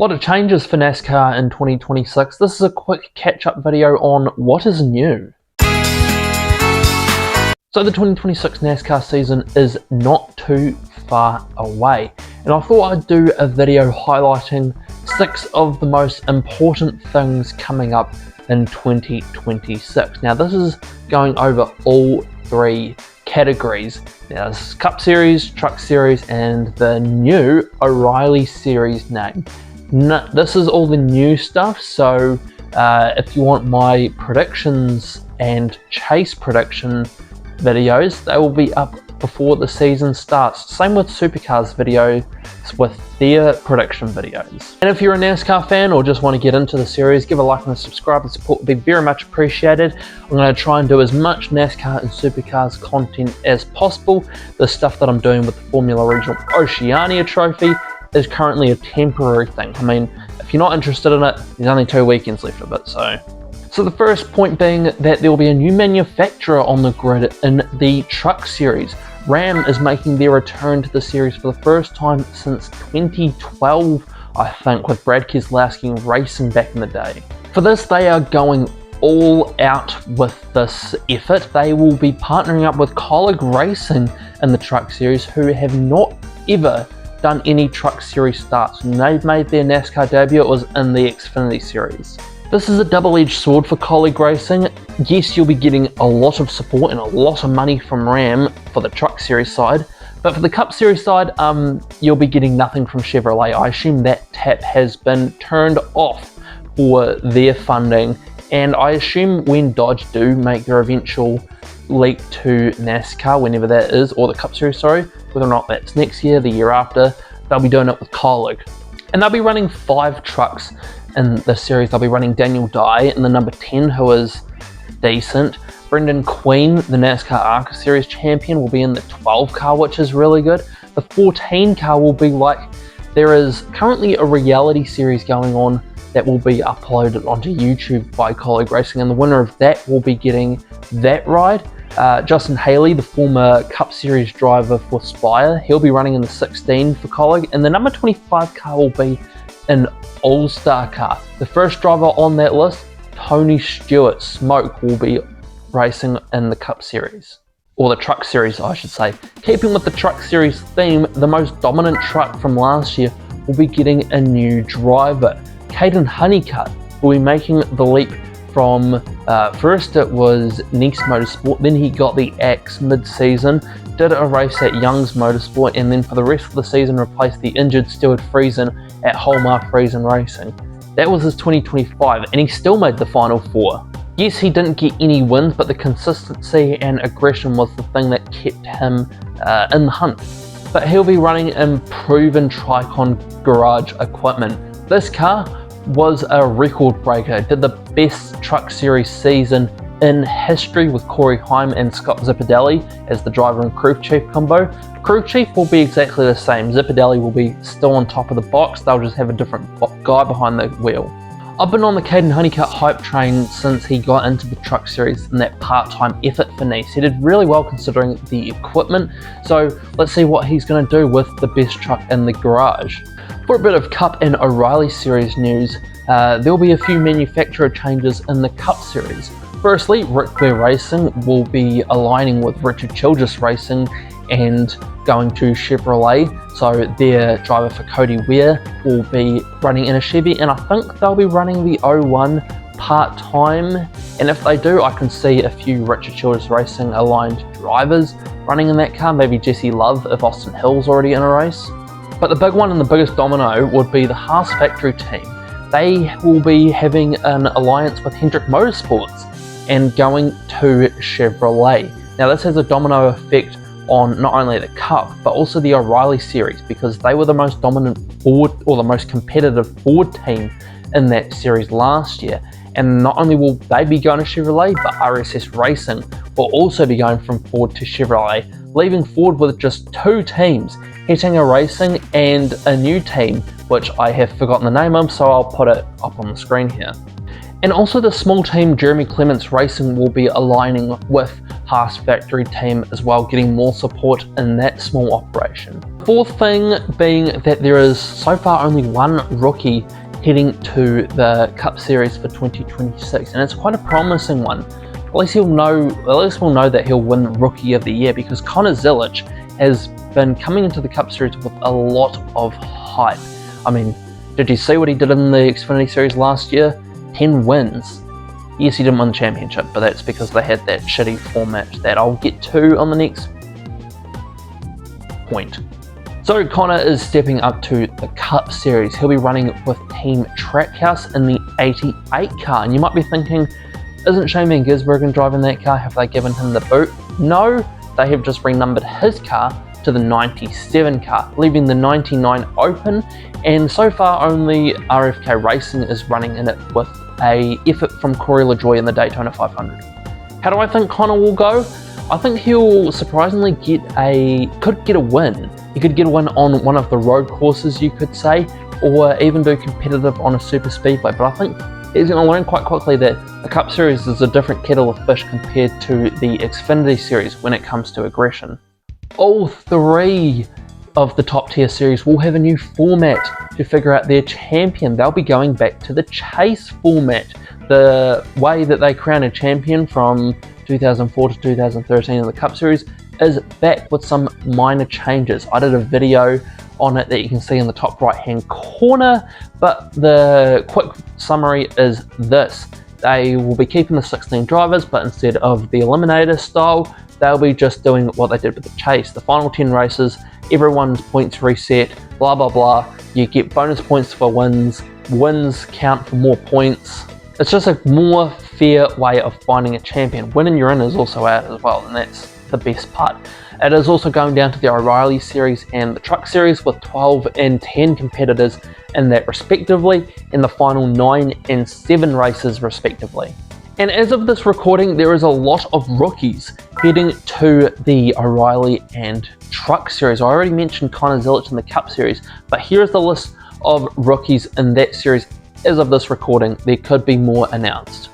lot of changes for NASCAR in 2026. This is a quick catch-up video on what is new. So the 2026 NASCAR season is not too far away, and I thought I'd do a video highlighting 6 of the most important things coming up in 2026. Now this is going over all 3 categories. Now this is Cup Series, Truck Series, and the new O'Reilly Series name. This is all the new stuff, so if you want my predictions and chase prediction videos, they will be up before the season starts. Same with Supercars videos with their prediction videos. And if you're a NASCAR fan or just want to get into the series, give a like and a subscribe. The support would be very much appreciated. I'm going to try and do as much NASCAR and Supercars content as possible. The stuff that I'm doing with the Formula Regional Oceania Trophy is currently a temporary thing. I mean, if you're not interested in it, there's only 2 weekends left of it, So the first point being that there will be a new manufacturer on the grid in the Truck Series. Ram is making their return to the series for the first time since 2012, I think, with Brad Keselowski racing back in the day. For this, they are going all out with this effort. They will be partnering up with Colleague Racing in the Truck Series, who have not ever done any Truck Series starts. When they made their NASCAR debut, it was in the Xfinity Series. This is a double-edged sword for Colleague Racing. Yes, you'll be getting a lot of support and a lot of money from Ram for the Truck Series side, but for the Cup Series side, you'll be getting nothing from Chevrolet. I assume that tap has been turned off for their funding, and I assume when Dodge do make their eventual leap to NASCAR, whenever that is, or the Cup Series, sorry, whether or not that's next year, the year after, they'll be doing it with Colleague. And they'll be running 5 trucks in the series. They'll be running Daniel Dye in the number 10, who is decent. Brendan Queen, the NASCAR ARCA Series champion, will be in the 12 car, which is really good. The 14 car will be like, there is currently a reality series going on that will be uploaded onto YouTube by Colleague Racing, and the winner of that will be getting that ride. Justin Haley, the former Cup Series driver for Spire, he'll be running in the 16 for Colleague, and the number 25 car will be an all-star car. The first driver on that list, Tony Stewart Smoke, will be racing in the Cup Series, or the Truck Series I should say. Keeping with the Truck Series theme, the most dominant truck from last year will be getting a new driver. Caden Honeycutt will be making the leap from, first it was Nice Motorsport, then he got the axe mid-season, did a race at Young's Motorsport, and then for the rest of the season replaced the injured Stuart Friesen at Hallmark Friesen Racing. That was his 2025, and he still made the Final 4. Yes, he didn't get any wins, but the consistency and aggression was the thing that kept him in the hunt. But he'll be running in proven Tricon garage equipment. This car was a record breaker, did the best Truck Series season in history with Corey Heim and Scott Zipadelli as the driver and crew chief combo. Crew chief will be exactly the same. Zipadelli will be still on top of the box, they'll just have a different guy behind the wheel. I've been on the Caden Honeycutt hype train since he got into the Truck Series in that part-time effort for Nice. He did really well considering the equipment, so let's see what he's going to do with the best truck in the garage. For a bit of Cup and O'Reilly Series news, there'll be a few manufacturer changes in the Cup Series. Firstly, Rick Ware Racing will be aligning with Richard Childress Racing and going to Chevrolet, so their driver for Cody Ware will be running in a Chevy, and I think they'll be running the 01 part-time, and if they do, I can see a few Richard Childress Racing aligned drivers running in that car, maybe Jesse Love if Austin Hill's already in a race. But the big one and the biggest domino would be the Haas factory team. They will be having an alliance with Hendrick Motorsports and going to Chevrolet. Now this has a domino effect on not only the Cup, but also the O'Reilly Series, because they were the most dominant Ford, or the most competitive Ford team in that series last year. And not only will they be going to Chevrolet, but RSS Racing will also be going from Ford to Chevrolet, leaving Ford with just 2 teams, Hettinger Racing and a new team, which I have forgotten the name of, so I'll put it up on the screen here. And also the small team Jeremy Clements Racing will be aligning with Haas factory team as well, getting more support in that small operation. Fourth thing being that there is so far only one rookie heading to the Cup Series for 2026, and it's quite a promising one. At least we'll know that he'll win Rookie of the Year, because Connor Zilic has been coming into the Cup Series with a lot of hype. I mean, did you see what he did in the Xfinity Series last year? 10 wins. Yes, he didn't win the championship, but that's because they had that shitty format that I'll get to on the next point. So Connor is stepping up to the Cup Series. He'll be running with Team Trackhouse in the 88 car. And you might be thinking, isn't Shane Van Gisbergen driving that car? Have they given him the boot? No, they have just renumbered his car to the 97 car, leaving the 99 open, and so far only RFK Racing is running in it with a effort from Corey LaJoie in the Daytona 500. How do I think Connor will go? I think he'll surprisingly could get a win. He could get a win on one of the road courses, you could say, or even do competitive on a super speedway, but I think he's going to learn quite quickly that the Cup Series is a different kettle of fish compared to the Xfinity Series when it comes to aggression. All three of the top tier series will have a new format to figure out their champion. They'll be going back to the chase format. The way that they crown a champion from 2004 to 2013 in the Cup Series is back with some minor changes. I did a video on it that you can see in the top right hand corner, but the quick summary is this. They will be keeping the 16 drivers, but instead of the eliminator style, they'll be just doing what they did with the chase. The final 10 races, everyone's points reset, blah blah blah. You get bonus points for wins. Wins count for more points. It's just a more fair way of finding a champion. Winning your in is also out as well, and that's the best part. It is also going down to the O'Reilly Series and the Truck Series with 12 and 10 competitors in that respectively, and the final 9 and 7 races respectively. And as of this recording, there is a lot of rookies heading to the O'Reilly and Truck Series. I already mentioned Connor Zilic in the Cup Series, but here's the list of rookies in that series. As of this recording, there could be more announced.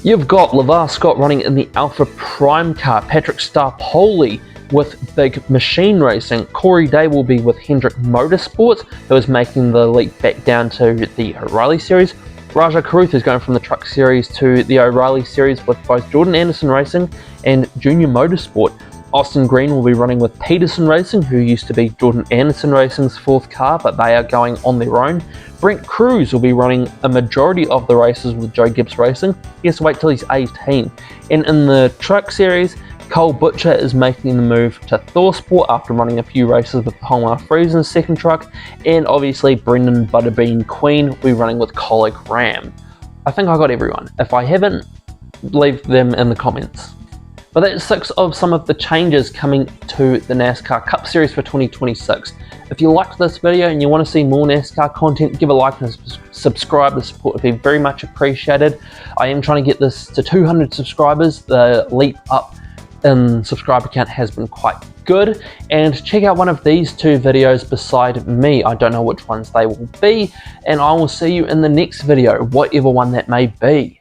You've got LeVar Scott running in the Alpha Prime car, Patrick Starpoli with Big Machine Racing, Corey Day will be with Hendrick Motorsports, who is making the leap back down to the O'Reilly Series. Raja Caruth is going from the Truck Series to the O'Reilly Series with both Jordan Anderson Racing and Junior Motorsport. Austin Green will be running with Peterson Racing, who used to be Jordan Anderson Racing's fourth car, but they are going on their own. Brent Cruz will be running a majority of the races with Joe Gibbs Racing. He has to wait till he's 18. And in the Truck Series, Cole Butcher is making the move to ThorSport after running a few races with Palmer Friesen's second truck, and obviously Brendan Butterbean Queen will be running with Colleague Ram. I think I got everyone. If I haven't, leave them in the comments. But that's 6 of some of the changes coming to the NASCAR Cup Series for 2026. If you liked this video and you want to see more NASCAR content, give a like and subscribe. The support would be very much appreciated. I am trying to get this to 200 subscribers. The leap up in subscriber count has been quite good, and check out one of these 2 videos beside me. I don't know which ones they will be, and I will see you in the next video, whatever one that may be.